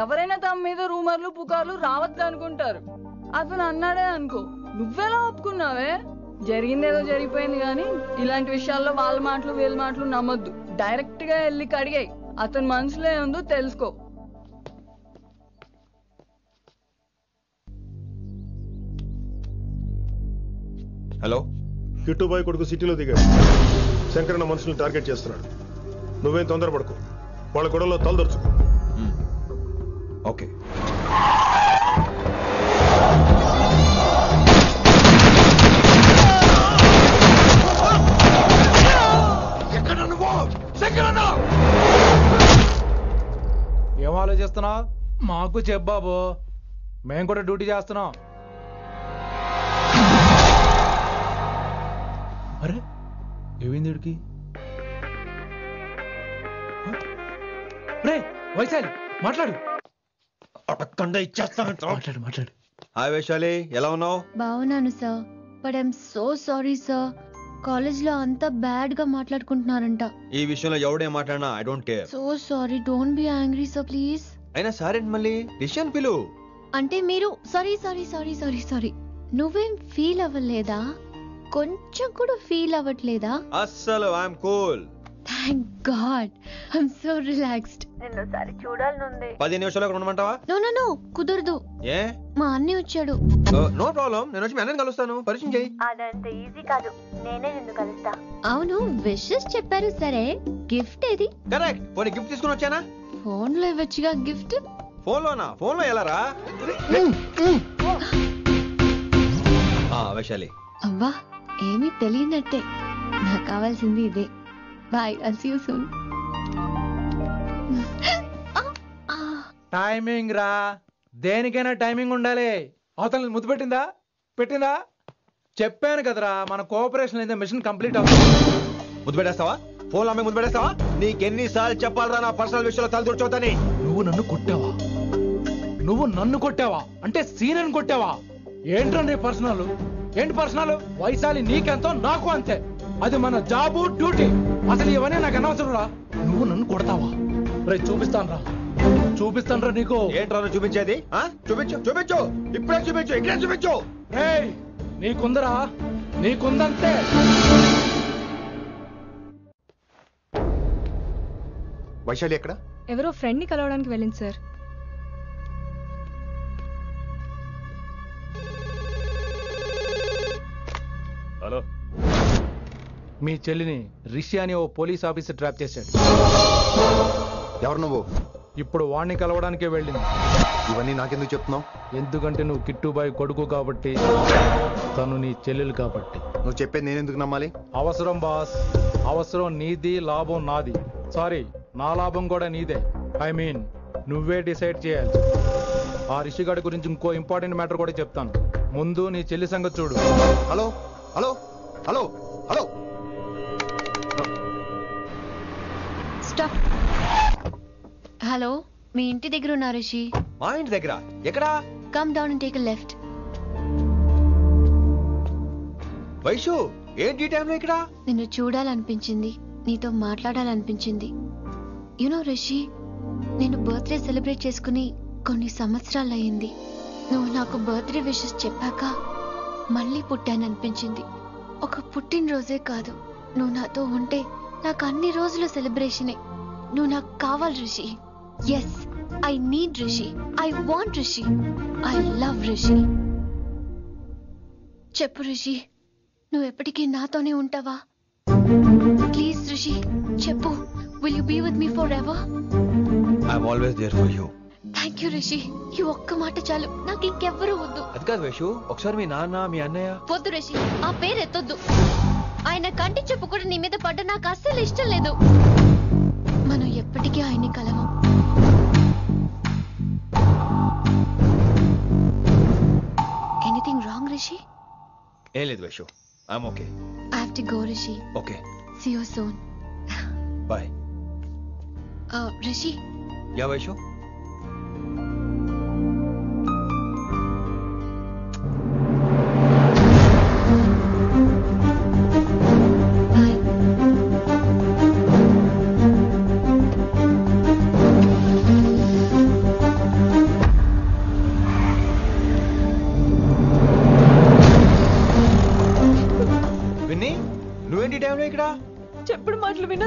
ఎవరైనా తమ మీద రూమర్లు పుకార్లు రావద్దు అనుకుంటారు. అతను అన్నాడే అనుకో, నువ్వెలా ఒప్పుకున్నావే? జరిగిందేదో జరిగిపోయింది గాని ఇలాంటి విషయాల్లో వాళ్ళ మాటలు వీళ్ళ మాటలు నమ్మొద్దు. డైరెక్ట్ గా వెళ్ళి కడిగాయి. అతని మనసులో ఏముందో తెలుసుకో. హలో, కిట్టుబాయ్ కొడుకు సిటీలో దిగాడు. శంకరన్న మనుషుల్ని టార్గెట్ చేస్తున్నాడు. నువ్వేం తొందరపడకు, వాళ్ళ గొడవలో తలదర్చుకో. ఓకే. ఏం ఆలోచిస్తున్నావు? మాకు చెప్పాబు, మేము కూడా డ్యూటీ చేస్తున్నాం. అరే ఏమైంది వీడికి? రే వైశాలి, మాట్లాడు. మాట్లాడు మాట్లాడు. హాయ్ వైశాలి, ఎలా ఉన్నావు? బాగున్నాను sir, but I'm so sorry sir. College లో అంతా బ్యాడ్ గా మాట్లాడుకుంటున్నారంట. ఈ విషయంలో ఎవడే మాట్లాడినా I don't care. So sorry, don't be angry sir please. అయినా సారేంటి మళ్ళీ? డిసిషన్ పిలు. అంటే మీరు sorry sorry sorry sorry sorry నువ్వేం ఫీల్ అవ్వలేదా? కొంచెం కూడా ఫీల్ అవ్వట్లేదా? అస్సలు I'm cool. Thank God, I'm so relaxed. నిన్నోసారి చూడాలనుంది. 10 నిమిషాలు ఉండమంటావా? నో నో నో, కుదరదు. ఏ? మా అన్నయ్య వచ్చాడు. నో ప్రాబ్లం, నేను వచ్చి మీ అన్నని కలుస్తాను. పరిచయం చేయి. అదంత ఈజీ కాదు, నేనే నిన్ను కలుస్తా. అవును, విషెస్ చెప్పారు సరే, గిఫ్ట్ ఏది? కరెక్ట్. పోనీ గిఫ్ట్ తీసుకుని వచ్చానా? ఫోన్ లో ఇవ్వచ్చుగా గిఫ్ట్. ఫోన్ లోనా? ఫోన్ లో ఎలా రా? వైశాలి. అబ్బా, ఏమీ తెలియనట్టే. నాకు కావాల్సింది ఇదే. Bye, I'll see you soon. Timing రా, దేనికైనా టైమింగ్ ఉండాలి. అవతల ముద్దు పెట్టిందా? పెట్టిందా? చెప్పాను కదరా, మన కోఆపరేషన్ అయితే మిషన్ కంప్లీట్ అవుతుంది. ముద్దు పెట్టేస్తావా? ఫోన్ లో ముద్దు పెట్టేస్తావా? నీకెన్నిసార్లు చెప్పాలరా నా పర్సనల్ విషయంలో తల దూర్చోవద్దని? నువ్వు నన్ను కొట్టావా? నువ్వు నన్ను కొట్టావా? అంటే సీనియర్ని కొట్టావా? ఏంట్రా నీ పర్సనల్? ఏంటి పర్సనల్? వైశాలి నీకెంతో నాకు అంతే. అది మన జాబు, డ్యూటీ. అసలు ఇవన్నీ నాకు అనవసరం రా. నువ్వు నన్ను కొడతావా? రేపు చూపిస్తాను రా నీకు. ఏంట్రా చూపించేది? చూపించు చూపించు, ఇప్పుడే చూపించు, ఇక్కడే చూపించు. నీకుందరా, నీకుందంతే. వైశాలి ఎక్కడ? ఎవరో ఫ్రెండ్ ని కలవడానికి వెళ్ళింది సార్. హలో, మీ చెల్లిని రిషి అని ఓ పోలీస్ ఆఫీసర్ ట్రాప్ చేశాడు. ఎవరు నువ్వు? ఇప్పుడు వాణ్ణి కలవడానికే వెళ్ళింది. ఇవన్నీ నాకెందుకు చెప్తున్నావు? ఎందుకంటే నువ్వు కిట్టుబాయ్ కొడుకు కాబట్టి, తను నీ చెల్లెలు కాబట్టి. నువ్వు చెప్పేది నేను ఎందుకు నమ్మాలి? అవసరం బాస్, అవసరం నీది, లాభం నాది. సారీ, నా లాభం కూడా నీదే. ఐ మీన్ నువ్వే డిసైడ్ చేయాలి. ఆ రిషిగాడి గురించి ఇంకో ఇంపార్టెంట్ మ్యాటర్ కూడా చెప్తాను. ముందు నీ చెల్లి సంగతి చూడు. Hello hello hello hello. Stop. Hello, మీ ఇంటి దగ్గర ఉన్నా రిషి? మా ఇంటి దగ్గర? ఎక్కడా? Come down and take a left. Vaishu, ఏంటి ఈ టైంలో ఇక్కడ? నిన్ను చూడాలనిపించింది, నీతో మాట్లాడాలనిపించింది. యునో రిషి, నేను బర్త్డే సెలబ్రేట్ చేసుకుని కొన్ని సంవత్సరాలు అయింది. నువ్వు నాకు బర్త్డే విషెస్ చెప్పాక మళ్ళీ పుట్టాననిపించింది. ఒక పుట్టినరోజే కాదు, నువ్వు నాతో ఉంటే నాకు అన్ని రోజుల సెలబ్రేషనే. నువ్వు నాకు కావాలి Rishi. Yes, I need Rishi. I want Rishi. I love Rishi. చెప్పు రిషి, నువ్వు ఎప్పటికీ నాతోనే ఉంటావా? ప్లీజ్ రిషి, చెప్పు. Will you be with me for ever? I'm always there for you. Thank you Rishi. ఈ ఒక్క మాట చాలు, నాకు ఇంకెవ్వరూ వద్దు. అది కాదు వైషు, ఒకసారి మీ నాన్న, మీ అన్నయ్య. వద్దు రిషి, ఆ పేరు ఎత్తొద్దు. ఆయన కంటి చెప్పు కూడా నీ మీద పడ్డ నాకు అస్సలు ఇష్టం లేదు. మనం ఎప్పటికీ ఆయన్ని కలవం. Anything wrong Rishi? ఏం లేదు Vaishu, I'm okay. I have to go Rishi. Okay, see you soon. Bye. Rishi. Yeah Vaishu.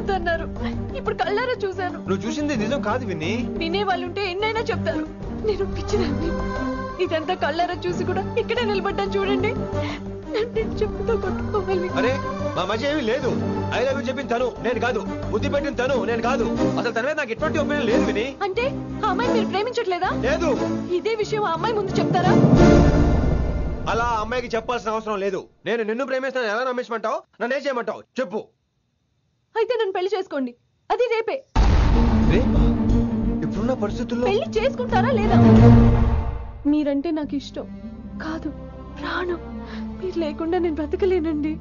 వినొద్దన్నారు. ఇప్పుడు కళ్ళారా చూశాను. నువ్వు చూసింది నిజం కాదు విన్ని. వినే వాళ్ళుంటే ఎన్నైనా చెప్తారు. నేను పిచ్చిదాన్ని. ఇదంతా కళ్ళారా చూసి కూడా ఇక్కడే నిలబడ్డాను చూడండి. నన్ను చెప్పుతో కొట్టుకోవాలి. అరే మా మధ్య ఏమీ లేదు. ఐ లవ్ యూ చెప్పింది తను, నేను కాదు. బుద్ధి పెట్టిన తను, నేను కాదు. అసలు తన మీద నాకు ఎటువంటి ఒపీనియన్ లేదు విని. అంటే ఆ అమ్మాయిని మీరు ప్రేమించట్లేదా? లేదు. ఇదే విషయం ఆ అమ్మాయి ముందు చెప్తారా? అలా ఆ అమ్మాయికి చెప్పాల్సిన అవసరం లేదు. నేను నిన్ను ప్రేమిస్తాను ఎలా నమ్మించమంటావు? నన్ను ఏం చేయమంటావు చెప్పు. అయితే నన్ను పెళ్లి చేసుకోండి. అది రేపే. రేపా? ఇప్పుడున్న పరిస్థితుల్లో పెళ్లి చేసుకుంటారా లేదా? మీరంటే నాకు ఇష్టం కాదు, ప్రాణం. మీరు లేకుండా నేను బ్రతకలేనండి.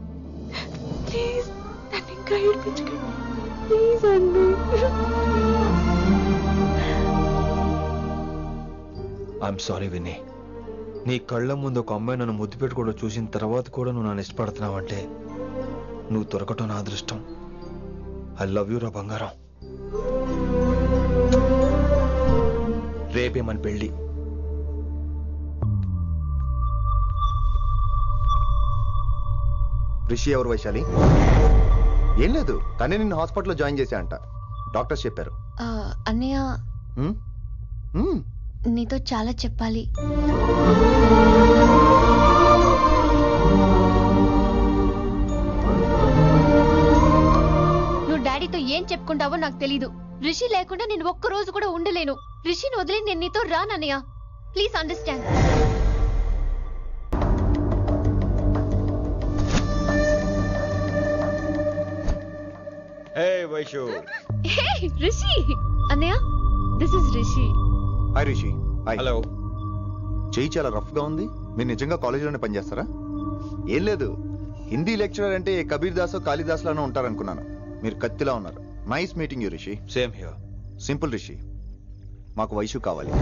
ప్లీజ్ నన్ను ఇంకా ఏడిపించకండి. ప్లీజ్ అండి. I'm sorry Winnie. నీ కళ్ళ ముందు ఒక అమ్మాయి నన్ను ముద్దు పెట్టుకోవడం చూసిన తర్వాత కూడా నువ్వు నన్ను ఇష్టపడుతున్నావంటే నువ్వు దొరకటం నా అదృష్టం. ఐ లవ్ యూ రా బంగారం. రేపే మన పెళ్ళి. రిషి ఎవరు వైశాలి? ఏం లేదు, తనే నిన్ను హాస్పిటల్లో జాయిన్ చేశా అంట. డాక్టర్స్ చెప్పారు. అన్నయ్య హ్మ్? హ్మ్. నీతో చాలా చెప్పాలి. నువ్వు డాడీతో ఏం చెప్పుకుంటావో నాకు తెలీదు. రిషి లేకుండా నేను ఒక్క రోజు కూడా ఉండలేను. రిషిని వదిలి నేను నీతో రానన్నయ్య. Please understand. Hey Vaishu. Hey Rishi. అన్నయ్య this is Rishi. Hi Rishi. Hi. Hello. చెయ్యి చాలా రఫ్ గా ఉంది. మీరు నిజంగా కాలేజీలోనే పనిచేస్తారా? ఏం లేదు, హిందీ లెక్చరర్ అంటే కబీర్ దాస్ కాళిదాస్ లానో ఉంటారనుకున్నాను. మీరు కత్తిలా ఉన్నారు. Nice meeting you Rishi. Same here. Simple Rishi, మాకు వైషు కావాలి.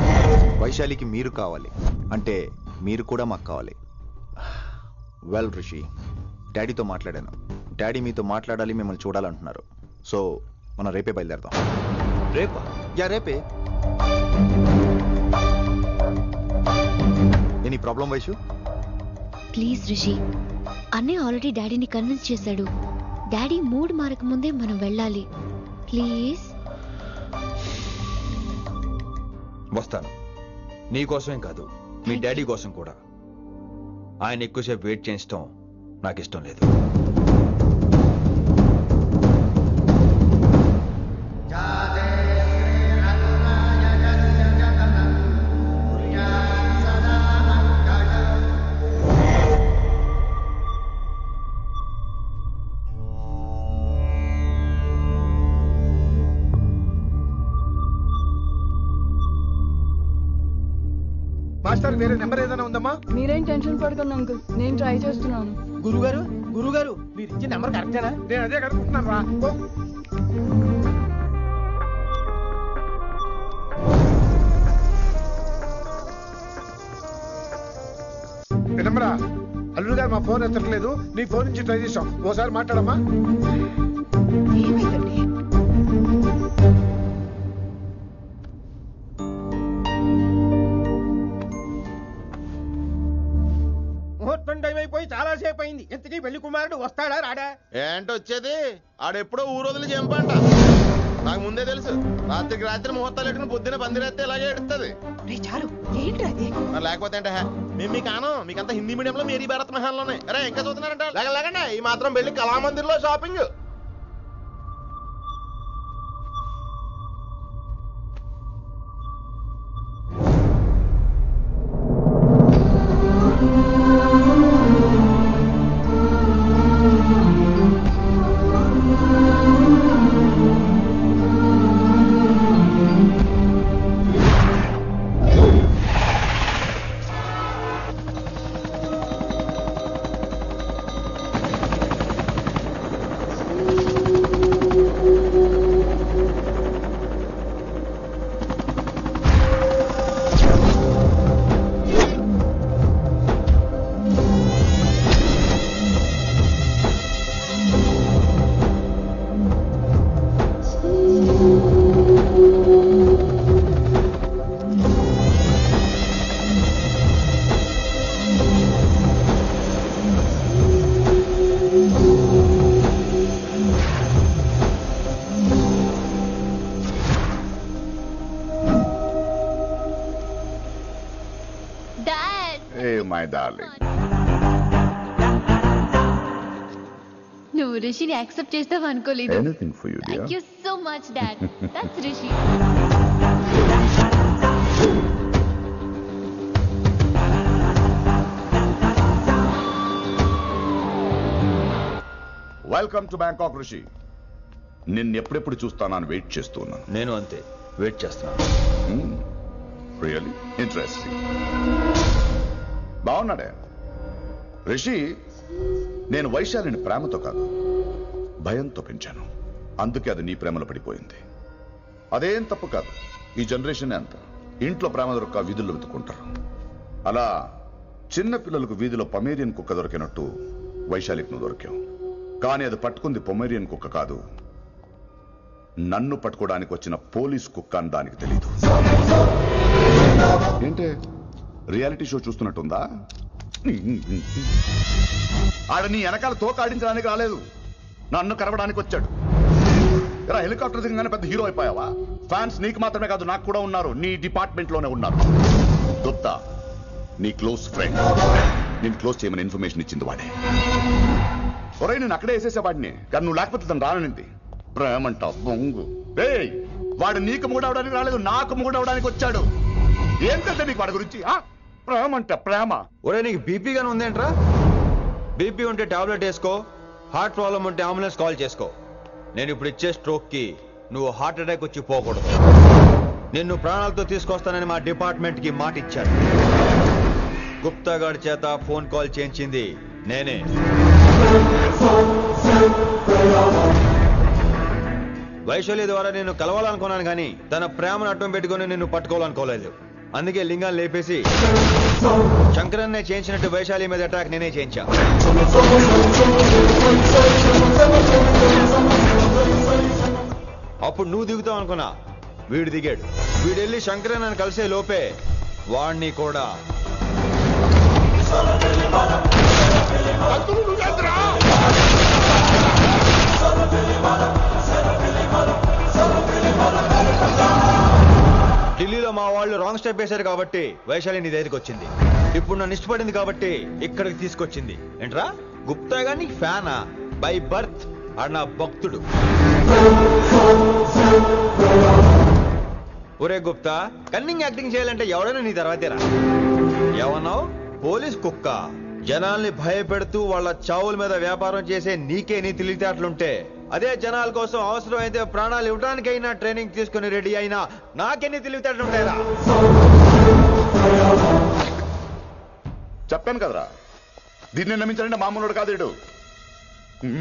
వైశాలికి మీరు కావాలి. అంటే మీరు కూడా మాకు కావాలి. వెల్ రిషి, డాడీతో మాట్లాడాను. డాడీ మీతో మాట్లాడాలి, మిమ్మల్ని చూడాలంటున్నారు. సో మనం రేపే బయలుదేరదాం. రేపా? యా రేపే. Any problem Vaishu? Please Rishi, అన్నయ్య ఆల్రెడీ డాడీని కన్విన్స్ చేశాడు. డాడీ మూడ్ మారక ముందే మనం వెళ్ళాలి. ప్లీజ్. వస్తాను. నీ కోసమేం కాదు, మీ డాడీ కోసం కూడా. ఆయన ఎక్కువసేపు వెయిట్ చేయించడం నాకు ఇష్టం లేదు. మాస్టర్ వేరే నెంబర్ ఏదైనా ఉందమ్మా? మీరేం టెన్షన్ పడకండి అంకుల్, నేను ట్రై చేస్తున్నాను. గురుగారు మీరు ఇచ్చిన నెంబర్ కరెక్టేనా? నేను అదే కనుక్కుంటున్నాను రా. నెంబరా? అల్లుడు గారు మా ఫోన్ ఎత్తట్లేదు. నీ ఫోన్ నుంచి ట్రై చేసాం. ఓసారి మాట్లాడమ్మా. ఏమైందండి? ముహూర్తం టైం అయిపోయి చాలా సేపు అయింది. ఇంతకీ పెళ్లి కుమారుడు వస్తాడా రాడా? ఏంటి వచ్చేది? ఆడెప్పుడో ఊరోదులు చెంపంట. నాకు ముందే తెలుసు. రాత్రికి రాత్రి ముహూర్తాలు ఎట్టుకుని పొద్దున పందిరేస్తే ఇలాగే ఎడుతుంది. మరి లేకపోతే అంటే మేము మీకు ఆనం. మీకంతా హిందీ మీడియంలో మేరీ భారత్ మహాల్లోనే. అరే ఇంకా చూస్తున్నారంట. లేకండి ఈ మాత్రం పెళ్లి కళామందిర్లో షాపింగ్. My darling. నువ్వు రిషిని యాక్సెప్ట్ చేస్తావు అనుకోలేదు. Anything for you dear. Thank you so much dad. That's Rishi. Welcome to Bangkok Rishi. నిన్ను ఎప్పుడెప్పుడు చూస్తానని వెయిట్ చేస్తూ ఉన్నాను. నేను అంతే వెయిట్ చేస్తాను. Really interesting. బాగున్నాడే రిషి. నేను వైశాలిని ప్రేమతో కాదు భయంతో పెంచాను. అందుకే అది నీ ప్రేమలో పడిపోయింది. అదేం తప్పు కాదు. ఈ జనరేషన్ అంత ఇంట్లో ప్రేమ దొరక్క వీధుల్లో వెతుక్కుంటారు. అలా చిన్న పిల్లలకు వీధిలో పమేరియన్ కుక్క దొరికినట్టు వైశాలికి నువ్వు దొరికావు. కానీ అది పట్టుకుంది పొమేరియన్ కుక్క కాదు, నన్ను పట్టుకోవడానికి వచ్చిన పోలీస్ కుక్క అని దానికి తెలీదు. ఏంటే రియాలిటీ షో చూస్తున్నట్టుందా? ఆడ నీ వెనకాల తోకాడించడానికి రాలేదు, నన్ను కరవడానికి వచ్చాడు. ఇలా హెలికాప్టర్ దిగగానే పెద్ద హీరో అయిపోయావా? ఫ్యాన్స్ నీకు మాత్రమే కాదు నాకు కూడా ఉన్నారు. నీ డిపార్ట్మెంట్ లోనే ఉన్నారు. గుప్తా నీ క్లోజ్ ఫ్రెండ్. నేను క్లోజ్ చేయమని ఇన్ఫర్మేషన్ ఇచ్చింది వాడే. ఒరే నేను అక్కడే వేసేసేవాడిని, కానీ నువ్వు లేకపోతే తను రానంది. ప్రేమంటావు బొంగు. వాడు నీకు మూడవడానికి రాలేదు, నాకు మూడవడానికి వచ్చాడు. ఏం తెలుసా నీకు వాడి గురించి? ప్రేమంట ప్రేమ. ఒరే నీకు బీపీ గానీ ఉందేంట్రా? బీపీ ఉంటే టాబ్లెట్ వేసుకో, హార్ట్ ప్రాబ్లం ఉంటే అంబులెన్స్ కాల్ చేసుకో. నేను ఇప్పుడు ఇచ్చే స్ట్రోక్ కి నువ్వు హార్ట్ అటాక్ వచ్చి పోకూడదు. నిన్ను ప్రాణాలతో తీసుకొస్తానని మా డిపార్ట్మెంట్ కి మాట ఇచ్చాడు. గుప్తా గారి చేత ఫోన్ కాల్ చేయించింది నేనే. వైశాలి ద్వారా నేను కలవాలనుకున్నాను కానీ తన ప్రేమను అడ్డం పెట్టుకుని నిన్ను పట్టుకోవాలనుకోలేదు. అందుకే లింగాన్ని లేపేసి శంకరన్నే చేయించినట్టు వైశాలి మీద అటాక్ నేనే చేయించా. అప్పుడు నువ్వు దిగుతావు అనుకున్నా, వీడు దిగాడు. వీడెళ్ళి శంకరన్ కలిసే లోపే వాణ్ణి కూడా ఢిల్లీలో మా వాళ్ళు రాంగ్ స్టెప్ వేశారు కాబట్టి వైశాలి నీ దగ్గరికి వచ్చింది. ఇప్పుడు నన్ను ఇష్టపడింది కాబట్టి ఇక్కడికి తీసుకొచ్చింది. ఏంట్రా గుప్తా గాని ఫ్యానా? బై బర్త్ ఆడు నా భక్తుడు. ఒరే గుప్తా, కన్నింగ్ యాక్టింగ్ చేయాలంటే ఎవడైనా నీ తర్వాతేరా. ఏమన్నావు? పోలీస్ కుక్క. జనాల్ని భయపెడుతూ వాళ్ళ చావుల మీద వ్యాపారం చేసే నీకే నీ తెలివితేటలుంటే, అదే జనాల కోసం అవసరమైతే ప్రాణాలు ఇవ్వడానికైనా ట్రైనింగ్ తీసుకుని రెడీ అయినా నాకెన్ని తెలివితేటలుంటాయిరా? చెప్పాను కదరా, దీన్ని నమ్మించాలంటే మామూలుడు కాదు,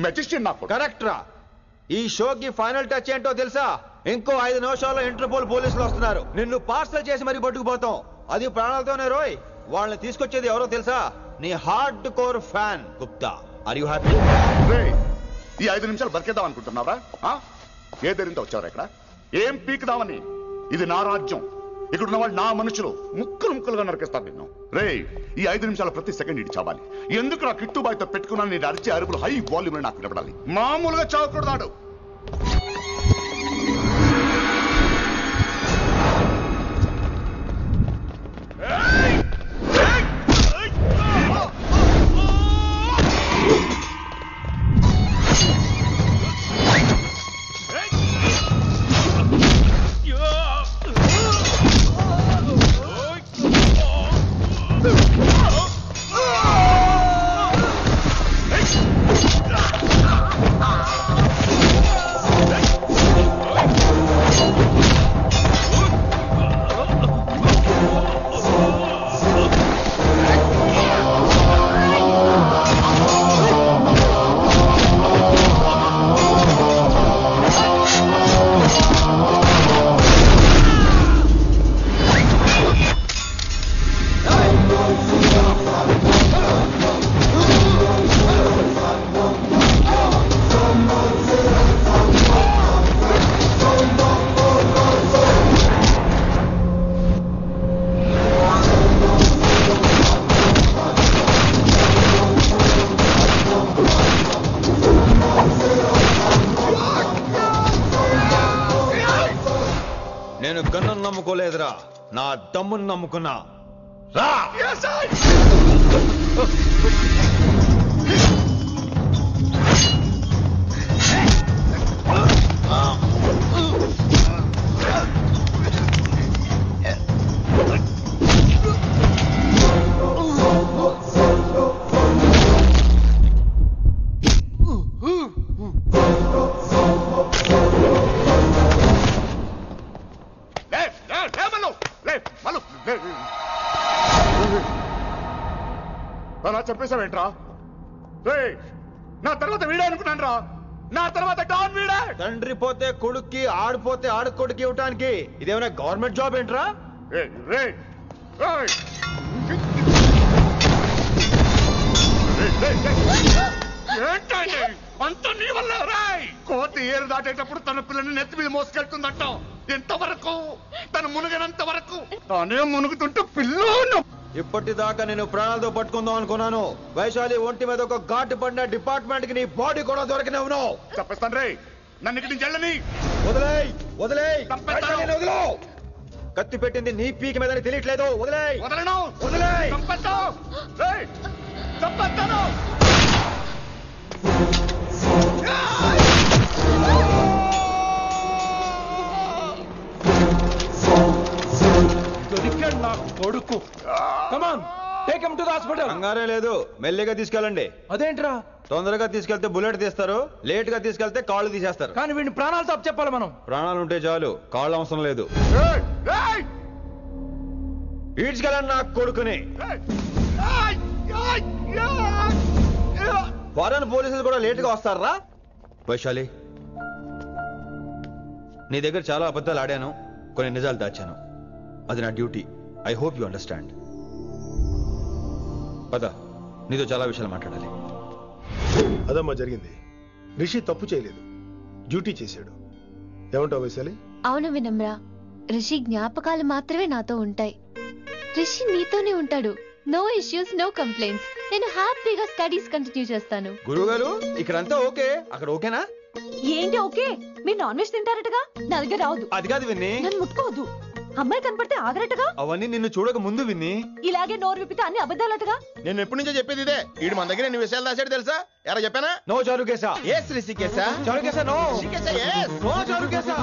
మెజిస్ట్రియన్. నాకు కరెక్ట్ రా. ఈ షోకి ఫైనల్ టచ్ ఏంటో తెలుసా? ఇంకో 5 నిమిషాల్లో ఇంటర్పోల్ పోలీసులు వస్తున్నారు. నిన్ను పార్సల్ చేసి మరీ పట్టుకుపోతాం. అది ప్రాణాలతోనే రోయ్. వాళ్ళని తీసుకొచ్చేది ఎవరో తెలుసా? నీ hard core fan Gupta. Are you happy? ఈ 5 నిమిషాలు బతికేద్దాం అనుకుంటున్నారా? ఏ ధైర్యంతో వచ్చారా ఇక్కడ? ఏం పీకుదామని? ఇది నా రాజ్యం. ఇక్కడ ఉన్న వాళ్ళు నా మనుషులు. ముక్కలు ముక్కలుగా నరికేస్తారు నిన్ను. ఈ 5 నిమిషాలు ప్రతి సెకండ్ ఇటు చావాలి. ఎందుకు నా కిట్టుబాయ్తో పెట్టుకున్నాను? నేను అరిచే అరుపులు హై వాల్యూమ్ నాకు వినపడాలి. మామూలుగా చావకూడదాడు. నేను గన్ను నమ్ముకోలేదురా, నా దమ్మును నమ్ముకున్నా. రా. అలా చెప్పేశావేంట్రా? నా తర్వాత వీడే అనుకున్నాను రా. నా తర్వాత డాన్ వీడే. తండ్రి పోతే కొడుక్కి, ఆడిపోతే ఆడుకొడుకి ఇవ్వటానికి ఇదేమైనా గవర్నమెంట్ జాబ్ ఏంట్రా? అంత నీ వల్ల రాయ్. కోతి ఏరు దాటేటప్పుడు తన పిల్లని నెత్తి మీద మోసుకెళ్తుందంట. ఎంతవరకు? తను మునిగినంత వరకు. తానే మునుగుతుంటే పిల్లను. ఇప్పటిదాకా నేను ప్రాణాలతో పట్టుకుందాం అనుకున్నాను. వైశాలి ఒంటి మీద ఒక ఘాటు పడిన డిపార్ట్మెంట్ కి నీ బాడీ కూడా దొరికిన ఉన్నావు. చెప్పేస్తాను రే. నన్ను ఇక్కడి నుంచి వెళ్ళని. వదిలేయ్ వదిలేయ్. వదిలో. కత్తి పెట్టింది నీ పీకి మీద తెలియట్లేదు. వదిలేయ్. వదలను. వదిలేయ్. చంపేస్తాను. దొరికాడు నా కొడుకు. Come on, take him to the hospital. కంగారే లేదు, మెల్లిగా తీసుకెళ్ళండి. అదేంట్రా? తొందరగా తీసుకెళ్తే బుల్లెట్ తీస్తారు, లేట్ గా తీసుకెళ్తే కాళ్ళు తీసేస్తారు. కానీ వీడిని ప్రాణాలతో అప్పు చెప్పాలి మనం. ప్రాణాలు ఉంటే చాలు, కాళ్ళు అవసరం లేదు. ఈడ్చుకెళ్ళండి నా కొడుకుని. ఫారెన్ పోలీసులు కూడా లేట్ గా వస్తారా? వైశాలి, నీ దగ్గర చాలా అబద్ధాలు ఆడాను, కొన్ని నిజాలు దాచాను. అది నా duty. I hope you understand. పద, నీతో చాలా విషయాలు మాట్లాడాలి. అదమ్మా జరిగింది. రిషి తప్పు చేయలేదు, డ్యూటీ చేశాడు. ఏమంటావు వైశాలి? అవును వినమ్రా, రిషి జ్ఞాపకాలు మాత్రమే నాతో ఉంటాయి. రిషి నీతోనే ఉంటాడు. No issues, no complaints. నేను హ్యాపీగా స్టడీస్ కంటిన్యూ చేస్తాను. గురుగారు, ఇక్కడంతా ఓకే, అక్కడ ఓకేనా? ఏంటి ఓకే? మీరు నాన్ వెజ్ తింటారటగా? నా దగ్గర రావద్దు. అది కాదు విన్ని. నన్ను ముట్టుకోవద్దు. అమ్మాయి కనపడితే ఆగరటగా? అవన్నీ నిన్ను చూడక ముందు విన్ని. ఇలాగే నోరు విప్పితే అన్ని అబద్ధాలటగా? నేను ఎప్పటి నుంచో చెప్పేది ఇదే. వీడు మన దగ్గర ఎన్ని విషయాలు దాచాడు తెలుసా? ఎలా చెప్పానా? నో చారు కేసా. ఏ శ్రీ కేసా? చారు కేసా నో. శ్రీ కేసా, yes. నో చారు కేసా.